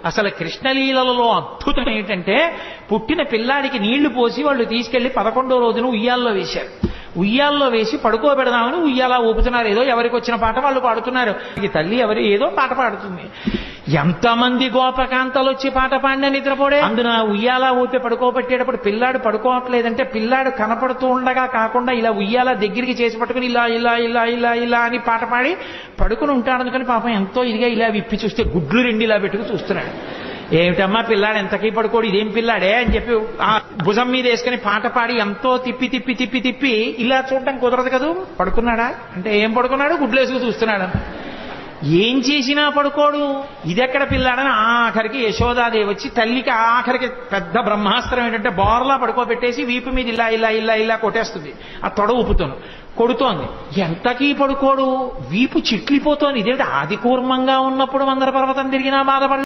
అసలు కృష్ణలీలలో అద్భుతం ఏంటంటే పుట్టిన పిల్లాడికి నీళ్లు పోసి వాళ్ళు తీసుకెళ్లి 11వ రోజున ఉయ్యాల్లో వేశారు. ఉయ్యాల్లో వేసి పడుకోబెడదామని ఉయ్యాలా ఊపుతున్నారు. ఏదో ఎవరికి వచ్చిన పాట వాళ్ళు పాడుతున్నారు. ఈ తల్లి ఎవరు ఏదో పాట పాడుతుంది. ఎంతమంది గోపకాంతలు వచ్చి పాట పాడిన నిద్రపోడే. అందున ఉయ్యాలా ఊపి పడుకోబెట్టేటప్పుడు పిల్లాడు పడుకోవట్లేదంటే పిల్లాడు కనపడుతూ ఉండగా కాకుండా ఇలా ఉయ్యాలా దగ్గరికి చేసి పట్టుకుని ఇలా ఇలా ఇలా ఇలా ఇలా అని పాట పాడి పడుకుని ఉంటాడు. అందుకని పాపం ఎంతో ఇదిగా ఇలా విప్పి చూస్తే గుడ్లు 2 ఇలా పెట్టుకు చూస్తున్నాడు. ఏమిటమ్మా పిల్లాడు ఎంతకీ పడుకోడు, ఇదేం పిల్లాడే అని చెప్పి ఆ భుజం మీద వేసుకుని పాట పాడి ఎంతో తిప్పి తిప్పి తిప్పి తిప్పి ఇలా చూడటం కుదరదు కదూ. పడుకున్నాడా అంటే ఏం పడుకున్నాడు, గుడ్లు వేసుకు చూస్తున్నాడు. ఏం చేసినా పడుకోడు. ఇదెక్కడ పిల్లాడని ఆఖరికి యశోదాదేవి వచ్చి తల్లికి ఆఖరికి పెద్ద బ్రహ్మాస్త్రం ఏంటంటే బోర్లా పడుకోబెట్టేసి వీపు మీద ఇలా ఇలా ఇలా ఇలా కొట్టేస్తుంది. ఆ తొడ ఊపుతాను కొడుతోంది. ఎంతకీ పడుకోడు, వీపు చిట్లిపోతోంది. ఇదేంటి ఆది కూర్మంగా ఉన్నప్పుడు మందర పర్వతం తిరిగినా బాధపడ